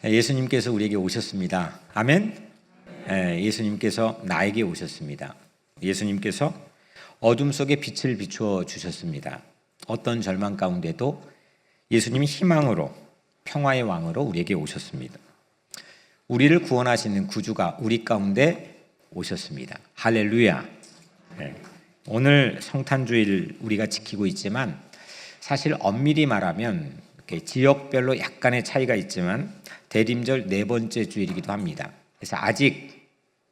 예수님께서 우리에게 오셨습니다. 아멘. 예수님께서 나에게 오셨습니다. 예수님께서 어둠 속에 빛을 비추어 주셨습니다. 어떤 절망 가운데도 예수님이 희망으로, 평화의 왕으로 우리에게 오셨습니다. 우리를 구원하시는 구주가 우리 가운데 오셨습니다. 할렐루야. 오늘 성탄주일 우리가 지키고 있지만 사실 엄밀히 말하면 지역별로 약간의 차이가 있지만 대림절 네 번째 주일이기도 합니다. 그래서 아직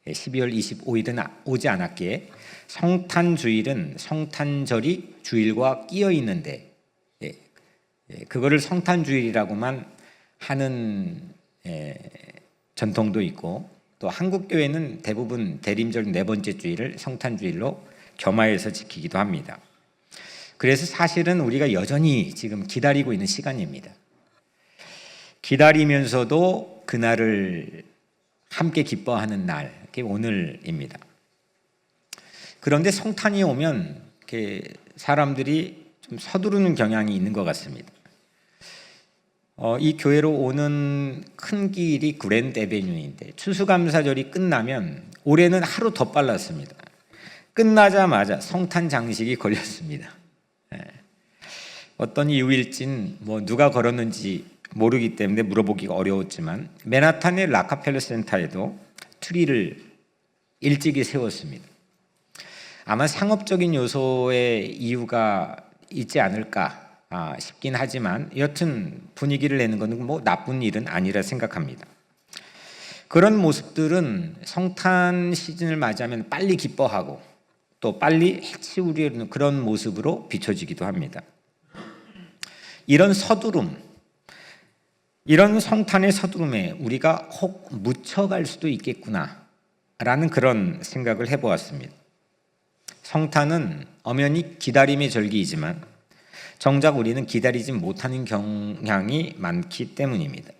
12월 25일은 오지 않았기에 성탄주일은 성탄절이 주일과 끼어 있는데 그거를 성탄주일이라고만 하는 전통도 있고, 또 한국 교회는 대부분 대림절 네 번째 주일을 성탄주일로 겸하여서 지키기도 합니다. 그래서 사실은 우리가 여전히 지금 기다리고 있는 시간입니다. 기다리면서도 그날을 함께 기뻐하는 날, 그게 오늘입니다. 그런데 성탄이 오면 사람들이 좀 서두르는 경향이 있는 것 같습니다. 이 교회로 오는 큰 길이 그랜드 에베뉴인데 추수감사절이 끝나면 올해는 하루 더 빨랐습니다. 끝나자마자 성탄 장식이 걸렸습니다. 어떤 이유일진 누가 걸었는지 모르기 때문에 물어보기가 어려웠지만 맨하탄의 락카펠러 센터에도 트리를 일찍이 세웠습니다. 아마 상업적인 요소의 이유가 있지 않을까 싶긴 하지만 여튼 분위기를 내는 것은 나쁜 일은 아니라 생각합니다. 그런 모습들은 성탄 시즌을 맞이하면 빨리 기뻐하고 또 빨리 해치우려는 그런 모습으로 비춰지기도 합니다. 이런 서두름, 이런 성탄의 서두름에 우리가 혹 묻혀갈 수도 있겠구나 라는 그런 생각을 해보았습니다. 성탄은 엄연히 기다림의 절기이지만 정작 우리는 기다리지 못하는 경향이 많기 때문입니다.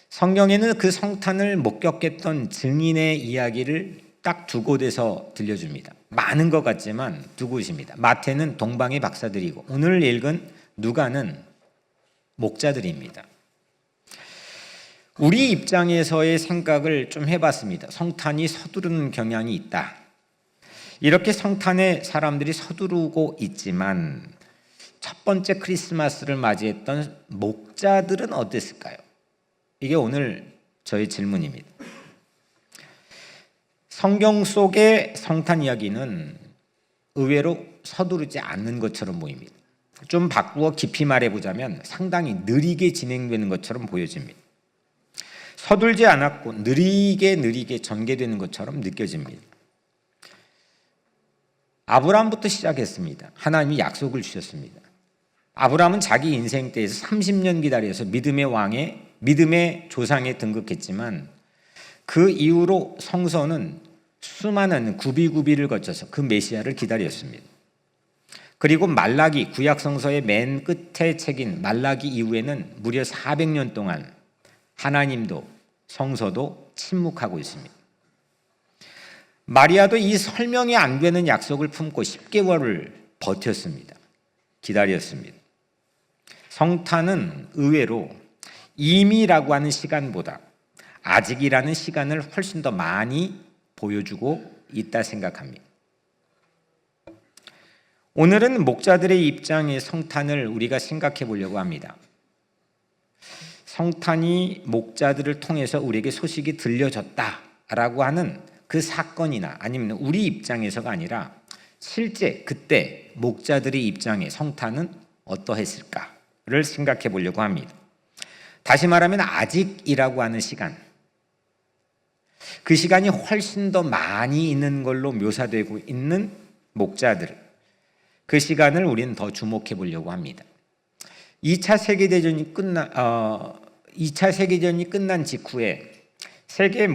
성경에는 그 성탄을 목격했던 증인의 이야기를 딱 두 곳에서 들려줍니다. 많은 것 같지만 두 곳입니다. 마태는 동방의 박사들이고 오늘 읽은 누가는 목자들입니다. 우리 입장에서의 생각을 좀 해봤습니다. 성탄이 서두르는 경향이 있다. 이렇게 성탄에 사람들이 서두르고 있지만 첫 번째 크리스마스를 맞이했던 목자들은 어땠을까요? 이게 오늘 저의 질문입니다. 성경 속의 성탄 이야기는 의외로 서두르지 않는 것처럼 보입니다. 좀 바꾸어 깊이 말해보자면 상당히 느리게 진행되는 것처럼 보여집니다. 서둘지 않았고 느리게 전개되는 것처럼 느껴집니다. 아브라함부터 시작했습니다. 하나님이 약속을 주셨습니다. 아브라함은 자기 인생 때에서 30년 기다려서 믿음의 조상에 등극했지만 그 이후로 성서는 수많은 구비를 거쳐서 그 메시아를 기다렸습니다. 그리고 말라기, 구약 성서의 맨 끝의 책인 말라기 이후에는 무려 400년 동안 하나님도 성서도 침묵하고 있습니다. 마리아도 이 설명이 안 되는 약속을 품고 10개월을 버텼습니다. 기다렸습니다. 성탄은 의외로 이미라고 하는 시간보다 아직이라는 시간을 훨씬 더 많이 보여주고 있다 생각합니다. 오늘은 목자들의 입장의 성탄을 우리가 생각해 보려고 합니다. 성탄이 목자들을 통해서 우리에게 소식이 들려졌다라고 하는 그 사건이나 아니면 우리 입장에서가 아니라 실제 그때 목자들의 입장의 성탄은 어떠했을까를 생각해 보려고 합니다. 다시 말하면 아직이라고 하는 시간, 그 시간이 훨씬 더 많이 있는 걸로 묘사되고 있는 목자들, 그 시간을 우리는 더 주목해 보려고 합니다. 2차 세계대전이 끝난 직후에 세계의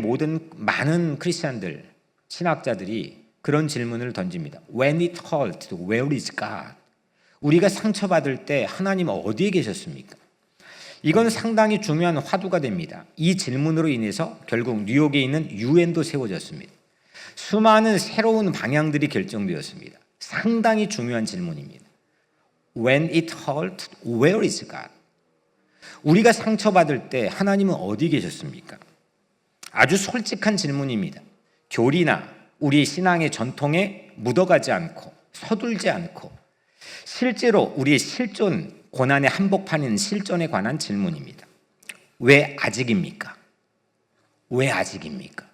많은 크리스찬들, 신학자들이 그런 질문을 던집니다. When it hurt, where is God? 우리가 상처받을 때 하나님 어디에 계셨습니까? 이건 상당히 중요한 화두가 됩니다. 이 질문으로 인해서 결국 뉴욕에 있는 유엔도 세워졌습니다. 수많은 새로운 방향들이 결정되었습니다. 상당히 중요한 질문입니다. When it hurt, where is God? 우리가 상처받을 때 하나님은 어디 계셨습니까? 아주 솔직한 질문입니다. 교리나 우리 신앙의 전통에 묻어가지 않고 서둘지 않고 실제로 우리의 실존, 고난의 한복판인 실존에 관한 질문입니다. 왜 아직입니까? 왜 아직입니까?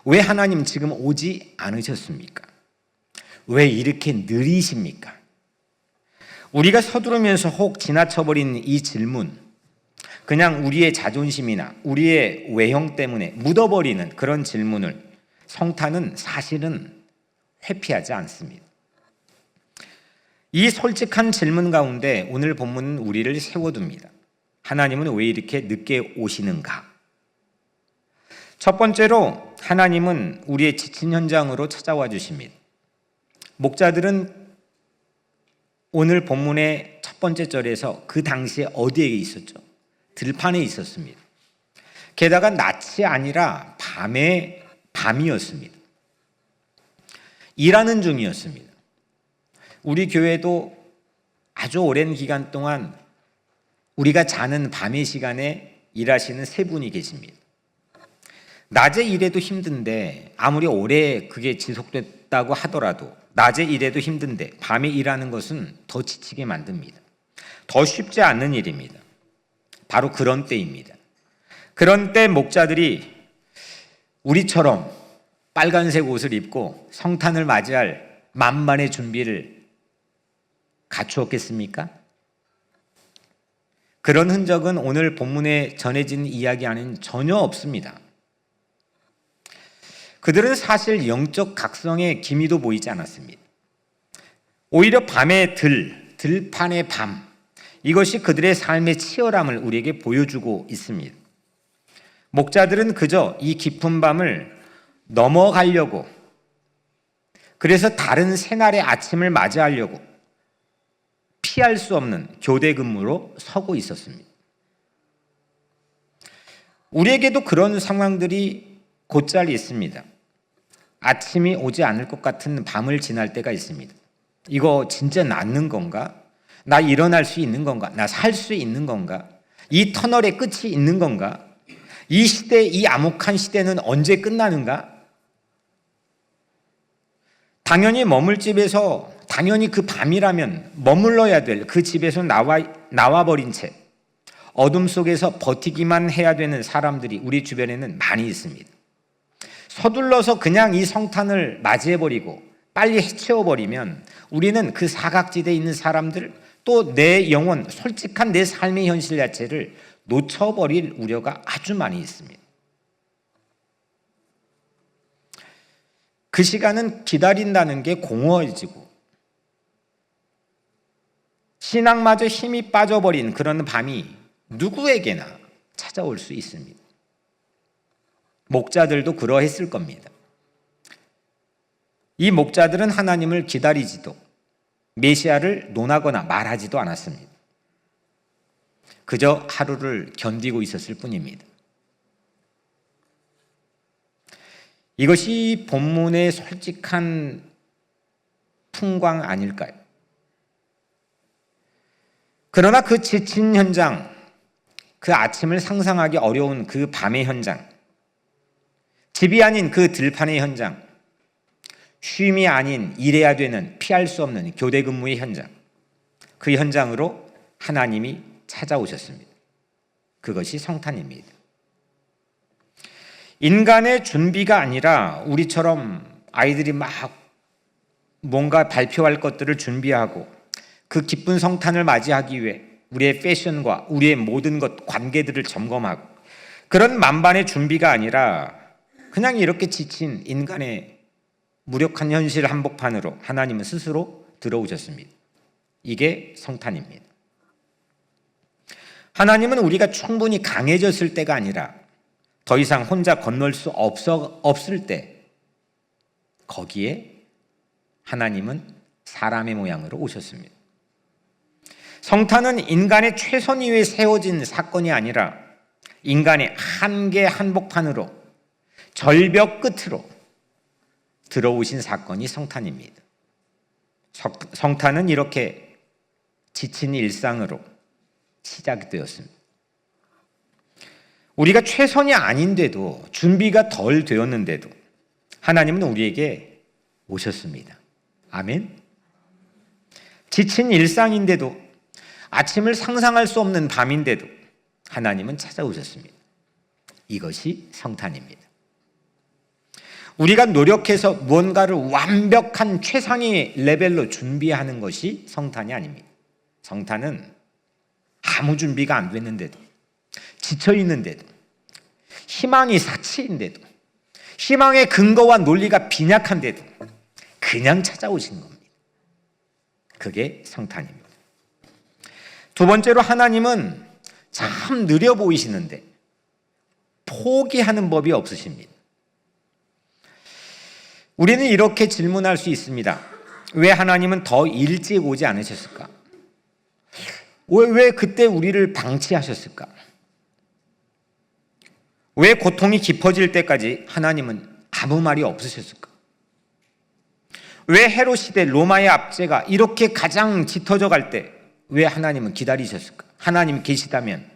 왜 하나님 지금 오지 않으셨습니까? 왜 이렇게 느리십니까? 우리가 서두르면서 혹 지나쳐버린 이 질문, 그냥 우리의 자존심이나 우리의 외형 때문에 묻어버리는 그런 질문을 성탄은 사실은 회피하지 않습니다. 이 솔직한 질문 가운데 오늘 본문은 우리를 세워둡니다. 하나님은 왜 이렇게 늦게 오시는가? 첫 번째로 하나님은 우리의 지친 현장으로 찾아와 주십니다. 목자들은 오늘 본문의 첫 번째 절에서 그 당시에 어디에 있었죠? 들판에 있었습니다. 게다가 낮이 아니라 밤이었습니다. 일하는 중이었습니다. 우리 교회도 아주 오랜 기간 동안 우리가 자는 밤의 시간에 일하시는 세 분이 계십니다. 낮에 일해도 힘든데 아무리 오래 그게 지속됐다고 하더라도 낮에 일해도 힘든데 밤에 일하는 것은 더 지치게 만듭니다. 더 쉽지 않은 일입니다. 바로 그런 때입니다. 그런 때 목자들이 우리처럼 빨간색 옷을 입고 성탄을 맞이할 만반의 준비를 갖추었겠습니까? 그런 흔적은 오늘 본문에 전해진 이야기 안에는 전혀 없습니다. 그들은 사실 영적 각성의 기미도 보이지 않았습니다. 오히려 밤의 들판의 밤, 이것이 그들의 삶의 치열함을 우리에게 보여주고 있습니다. 목자들은 그저 이 깊은 밤을 넘어가려고, 그래서 다른 새날의 아침을 맞이하려고 피할 수 없는 교대 근무로 서고 있었습니다. 우리에게도 그런 상황들이 곧잘 있습니다. 아침이 오지 않을 것 같은 밤을 지날 때가 있습니다. 이거 진짜 낫는 건가? 나 일어날 수 있는 건가? 나 살 수 있는 건가? 이 터널의 끝이 있는 건가? 이 시대, 이 암흑한 시대는 언제 끝나는가? 당연히 머물 집에서, 당연히 그 밤이라면 머물러야 될 그 집에서 나와버린 채 어둠 속에서 버티기만 해야 되는 사람들이 우리 주변에는 많이 있습니다. 서둘러서 그냥 이 성탄을 맞이해버리고 빨리 해치워버리면 우리는 그 사각지대에 있는 사람들, 또 내 영혼, 솔직한 내 삶의 현실 자체를 놓쳐버릴 우려가 아주 많이 있습니다. 그 시간은 기다린다는 게 공허해지고 신앙마저 힘이 빠져버린 그런 밤이 누구에게나 찾아올 수 있습니다. 목자들도 그러했을 겁니다. 이 목자들은 하나님을 기다리지도 메시아를 논하거나 말하지도 않았습니다. 그저 하루를 견디고 있었을 뿐입니다. 이것이 본문의 솔직한 풍광 아닐까요? 그러나 그 지친 현장, 그 아침을 상상하기 어려운 그 밤의 현장, 집이 아닌 그 들판의 현장, 쉼이 아닌 일해야 되는 피할 수 없는 교대 근무의 현장, 그 현장으로 하나님이 찾아오셨습니다. 그것이 성탄입니다. 인간의 준비가 아니라 우리처럼 아이들이 막 뭔가 발표할 것들을 준비하고 그 기쁜 성탄을 맞이하기 위해 우리의 패션과 우리의 모든 것, 관계들을 점검하고 그런 만반의 준비가 아니라 그냥 이렇게 지친 인간의 무력한 현실 한복판으로 하나님은 스스로 들어오셨습니다. 이게 성탄입니다. 하나님은 우리가 충분히 강해졌을 때가 아니라 더 이상 혼자 건널 수 없을 때 거기에 하나님은 사람의 모양으로 오셨습니다. 성탄은 인간의 최선 위에 세워진 사건이 아니라 인간의 한계 한복판으로 절벽 끝으로 들어오신 사건이 성탄입니다. 성탄은 이렇게 지친 일상으로 시작되었습니다. 우리가 최선이 아닌데도, 준비가 덜 되었는데도 하나님은 우리에게 오셨습니다. 아멘. 지친 일상인데도, 아침을 상상할 수 없는 밤인데도 하나님은 찾아오셨습니다. 이것이 성탄입니다. 우리가 노력해서 무언가를 완벽한 최상의 레벨로 준비하는 것이 성탄이 아닙니다. 성탄은 아무 준비가 안 됐는데도, 지쳐 있는데도, 희망이 사치인데도, 희망의 근거와 논리가 빈약한데도 그냥 찾아오시는 겁니다. 그게 성탄입니다. 두 번째로, 하나님은 참 느려 보이시는데 포기하는 법이 없으십니다. 우리는 이렇게 질문할 수 있습니다. 왜 하나님은 더 일찍 오지 않으셨을까? 왜 그때 우리를 방치하셨을까? 왜 고통이 깊어질 때까지 하나님은 아무 말이 없으셨을까? 왜 헤롯 시대 로마의 압제가 이렇게 가장 짙어져 갈 때 왜 하나님은 기다리셨을까? 하나님이 계시다면.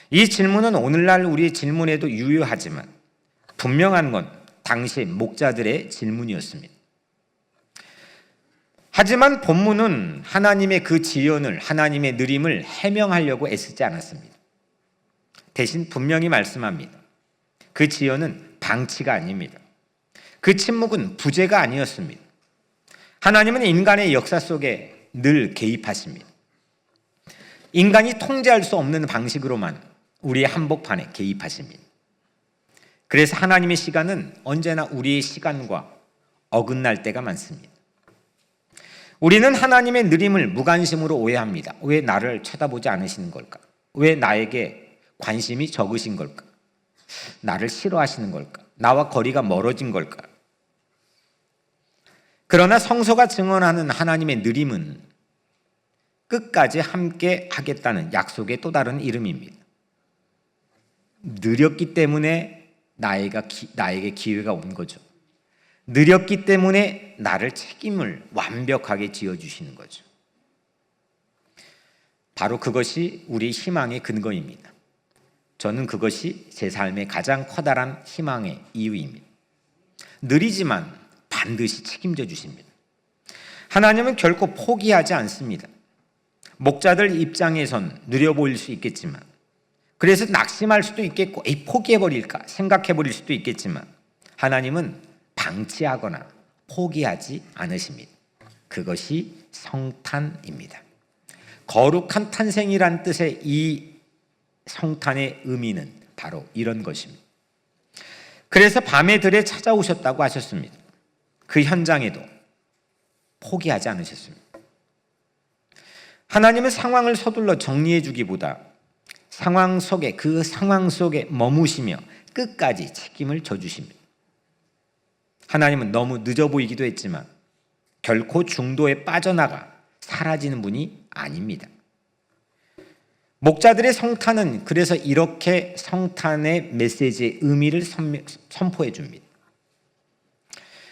이 질문은 오늘날 우리의 질문에도 유효하지만 분명한 건 당시 목자들의 질문이었습니다. 하지만 본문은 하나님의 그 지연을, 하나님의 느림을 해명하려고 애쓰지 않았습니다. 대신 분명히 말씀합니다. 그 지연은 방치가 아닙니다. 그 침묵은 부재가 아니었습니다. 하나님은 인간의 역사 속에 늘 개입하십니다. 인간이 통제할 수 없는 방식으로만 우리의 한복판에 개입하십니다. 그래서 하나님의 시간은 언제나 우리의 시간과 어긋날 때가 많습니다. 우리는 하나님의 느림을 무관심으로 오해합니다. 왜 나를 쳐다보지 않으시는 걸까? 왜 나에게 관심이 적으신 걸까? 나를 싫어하시는 걸까? 나와 거리가 멀어진 걸까? 그러나 성서가 증언하는 하나님의 느림은 끝까지 함께 하겠다는 약속의 또 다른 이름입니다. 느렸기 때문에 나에게 기회가 온 거죠. 느렸기 때문에 나를 책임을 완벽하게 지어주시는 거죠. 바로 그것이 우리 희망의 근거입니다. 저는 그것이 제 삶의 가장 커다란 희망의 이유입니다. 느리지만 반드시 책임져 주십니다. 하나님은 결코 포기하지 않습니다. 목자들 입장에선 느려 보일 수 있겠지만, 그래서 낙심할 수도 있겠고 포기해버릴까 생각해버릴 수도 있겠지만, 하나님은 방치하거나 포기하지 않으십니다. 그것이 성탄입니다. 거룩한 탄생이란 뜻의 이 성탄의 의미는 바로 이런 것입니다. 그래서 밤의 들에 찾아오셨다고 하셨습니다. 그 현장에도 포기하지 않으셨습니다. 하나님은 상황을 서둘러 정리해 주기보다 그 상황 속에 머무시며 끝까지 책임을 져주십니다. 하나님은 너무 늦어 보이기도 했지만 결코 중도에 빠져나가 사라지는 분이 아닙니다. 목자들의 성탄은 그래서 이렇게 성탄의 메시지의 의미를 선포해 줍니다.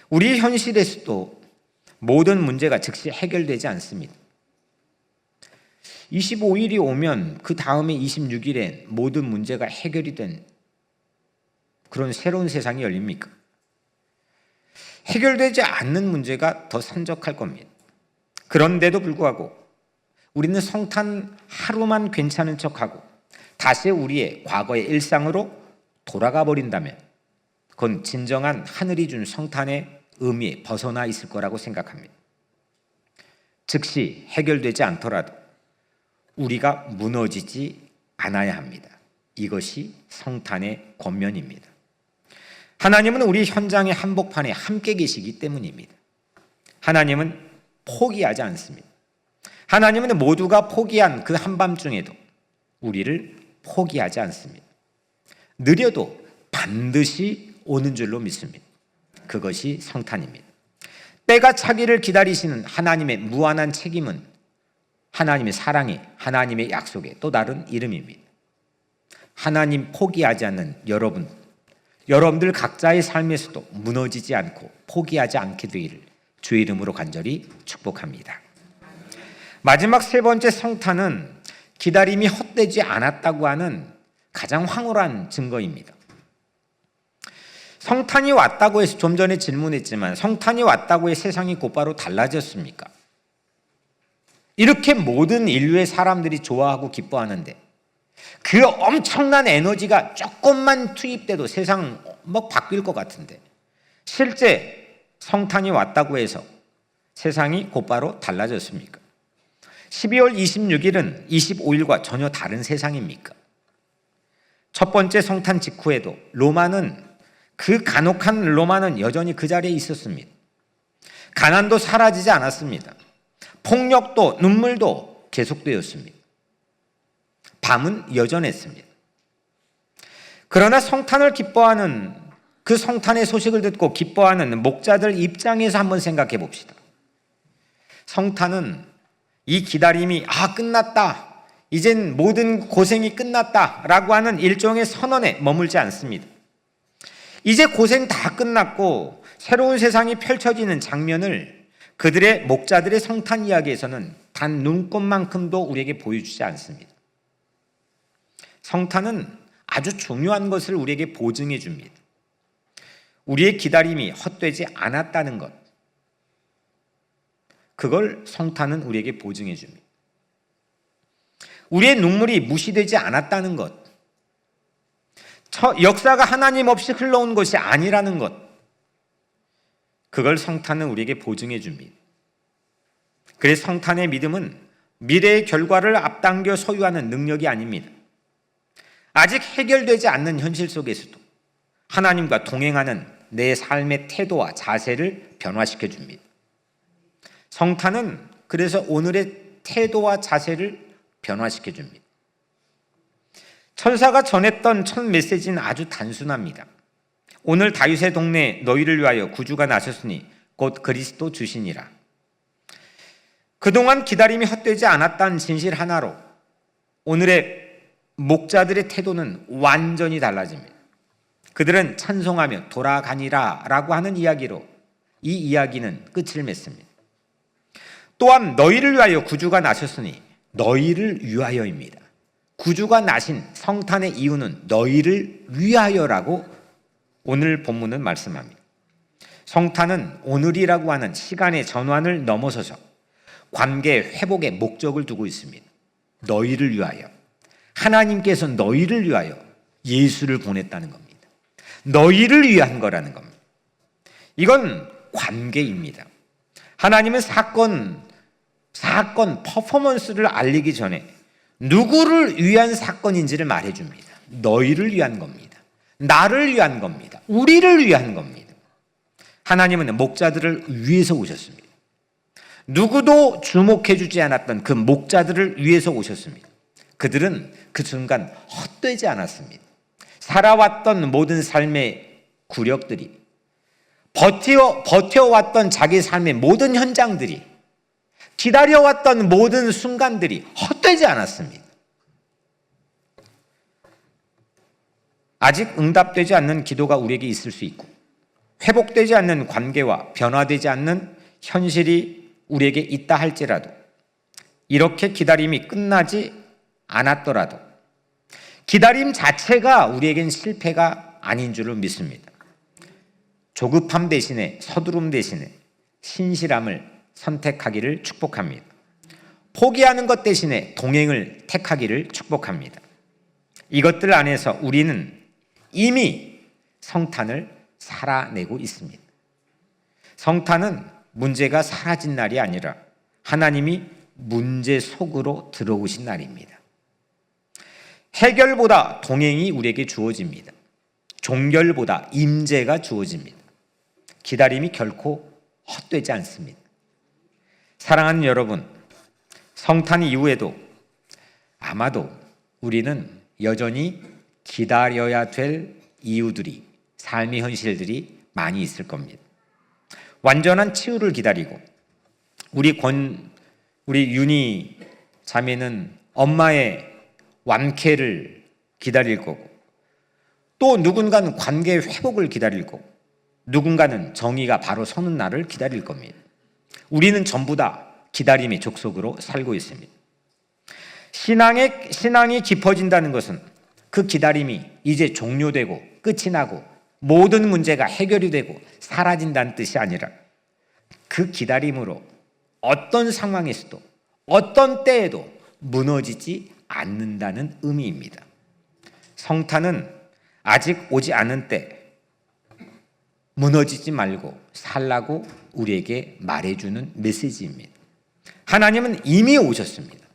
우리 현실에서도 모든 문제가 즉시 해결되지 않습니다. 25일이 오면 그 다음에 26일엔 모든 문제가 해결이 된 그런 새로운 세상이 열립니까? 해결되지 않는 문제가 더 산적할 겁니다. 그런데도 불구하고 우리는 성탄 하루만 괜찮은 척하고 다시 우리의 과거의 일상으로 돌아가 버린다면 그건 진정한 하늘이 준 성탄의 의미에 벗어나 있을 거라고 생각합니다. 즉시 해결되지 않더라도 우리가 무너지지 않아야 합니다. 이것이 성탄의 권면입니다. 하나님은 우리 현장의 한복판에 함께 계시기 때문입니다. 하나님은 포기하지 않습니다. 하나님은 모두가 포기한 그 한밤중에도 우리를 포기하지 않습니다. 느려도 반드시 오는 줄로 믿습니다. 그것이 성탄입니다. 때가 차기를 기다리시는 하나님의 무한한 책임은 하나님의 사랑이, 하나님의 약속의 또 다른 이름입니다. 하나님 포기하지 않는 여러분들 각자의 삶에서도 무너지지 않고 포기하지 않게 되기를 주의 이름으로 간절히 축복합니다. 마지막 세 번째 성탄은 기다림이 헛되지 않았다고 하는 가장 황홀한 증거입니다. 성탄이 왔다고 해서 좀 전에 질문했지만 성탄이 왔다고 해서 세상이 곧바로 달라졌습니까? 이렇게 모든 인류의 사람들이 좋아하고 기뻐하는데 그 엄청난 에너지가 조금만 투입돼도 세상 바뀔 것 같은데 실제 성탄이 왔다고 해서 세상이 곧바로 달라졌습니까? 12월 26일은 25일과 전혀 다른 세상입니까? 첫 번째 성탄 직후에도 그 간혹한 로마는 여전히 그 자리에 있었습니다. 가난도 사라지지 않았습니다. 폭력도 눈물도 계속되었습니다. 밤은 여전했습니다. 그러나 성탄을 기뻐하는 그 성탄의 소식을 듣고 기뻐하는 목자들 입장에서 한번 생각해 봅시다. 성탄은 이 기다림이 끝났다. 이젠 모든 고생이 끝났다라고 하는 일종의 선언에 머물지 않습니다. 이제 고생 다 끝났고 새로운 세상이 펼쳐지는 장면을 그들의 목자들의 성탄 이야기에서는 단 눈꼽만큼도 우리에게 보여주지 않습니다. 성탄은 아주 중요한 것을 우리에게 보증해 줍니다. 우리의 기다림이 헛되지 않았다는 것, 그걸 성탄은 우리에게 보증해 줍니다. 우리의 눈물이 무시되지 않았다는 것, 역사가 하나님 없이 흘러온 것이 아니라는 것, 그걸 성탄은 우리에게 보증해 줍니다. 그래서 성탄의 믿음은 미래의 결과를 앞당겨 소유하는 능력이 아닙니다. 아직 해결되지 않는 현실 속에서도 하나님과 동행하는 내 삶의 태도와 자세를 변화시켜 줍니다. 성탄은 그래서 오늘의 태도와 자세를 변화시켜 줍니다. 천사가 전했던 첫 메시지는 아주 단순합니다. 오늘 다윗의 동네에 너희를 위하여 구주가 나셨으니 곧 그리스도 주시니라. 그동안 기다림이 헛되지 않았다는 진실 하나로 오늘의 목자들의 태도는 완전히 달라집니다. 그들은 찬송하며 돌아가니라 라고 하는 이야기로 이 이야기는 끝을 맺습니다. 또한 너희를 위하여 구주가 나셨으니 너희를 위하여입니다. 구주가 나신 성탄의 이유는 너희를 위하여라고 오늘 본문은 말씀합니다. 성탄은 오늘이라고 하는 시간의 전환을 넘어서서 관계 회복의 목적을 두고 있습니다. 너희를 위하여. 하나님께서 너희를 위하여 예수를 보냈다는 겁니다. 너희를 위한 거라는 겁니다. 이건 관계입니다. 하나님은 사건 퍼포먼스를 알리기 전에 누구를 위한 사건인지를 말해줍니다. 너희를 위한 겁니다. 나를 위한 겁니다. 우리를 위한 겁니다. 하나님은 목자들을 위해서 오셨습니다. 누구도 주목해주지 않았던 그 목자들을 위해서 오셨습니다. 그들은 그 순간 헛되지 않았습니다. 살아왔던 모든 삶의 구력들이, 버텨왔던 자기 삶의 모든 현장들이, 기다려왔던 모든 순간들이 헛되지 않았습니다. 아직 응답되지 않는 기도가 우리에게 있을 수 있고 회복되지 않는 관계와 변화되지 않는 현실이 우리에게 있다 할지라도 이렇게 기다림이 끝나지 않았더라도 기다림 자체가 우리에겐 실패가 아닌 줄을 믿습니다. 조급함 대신에 서두름 대신에 신실함을 선택하기를 축복합니다. 포기하는 것 대신에 동행을 택하기를 축복합니다. 이것들 안에서 우리는 이미 성탄을 살아내고 있습니다. 성탄은 문제가 사라진 날이 아니라 하나님이 문제 속으로 들어오신 날입니다. 해결보다 동행이 우리에게 주어집니다. 종결보다 임재가 주어집니다. 기다림이 결코 헛되지 않습니다. 사랑하는 여러분, 성탄 이후에도 아마도 우리는 여전히 기다려야 될 이유들이, 삶의 현실들이 많이 있을 겁니다. 완전한 치유를 기다리고 우리 윤희 자매는 엄마의 완쾌를 기다릴 거고 또 누군가는 관계 회복을 기다릴 거고 누군가는 정의가 바로 서는 날을 기다릴 겁니다. 우리는 전부 다 기다림의 족속으로 살고 있습니다. 신앙이 깊어진다는 것은 그 기다림이 이제 종료되고 끝이 나고 모든 문제가 해결이 되고 사라진다는 뜻이 아니라 그 기다림으로 어떤 상황에서도 어떤 때에도 무너지지 않는다는 의미입니다. 성탄은 아직 오지 않은 때 무너지지 말고 살라고 우리에게 말해주는 메시지입니다. 하나님은 이미 오셨습니다.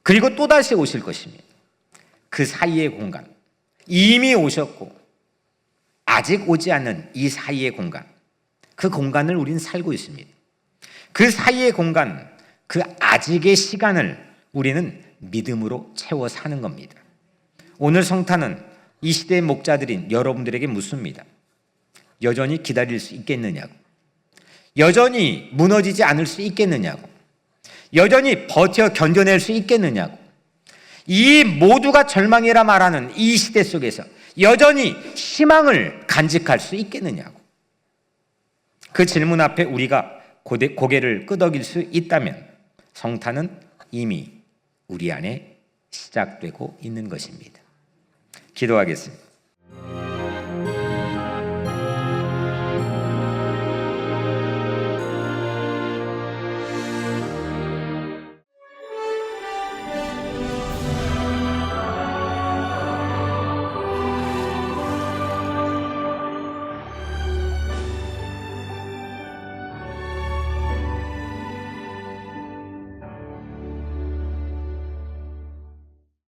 그리고 또다시 오실 것입니다. 그 사이의 공간, 이미 오셨고 아직 오지 않은 이 사이의 공간, 그 공간을 우리는 살고 있습니다. 그 사이의 공간, 그 아직의 시간을 우리는 믿음으로 채워 사는 겁니다. 오늘 성탄은 이 시대의 목자들인 여러분들에게 묻습니다. 여전히 기다릴 수 있겠느냐고, 여전히 무너지지 않을 수 있겠느냐고, 여전히 버텨 견뎌낼 수 있겠느냐고, 이 모두가 절망이라 말하는 이 시대 속에서 여전히 희망을 간직할 수 있겠느냐고. 그 질문 앞에 우리가 고개를 끄덕일 수 있다면 성탄은 이미 우리 안에 시작되고 있는 것입니다. 기도하겠습니다.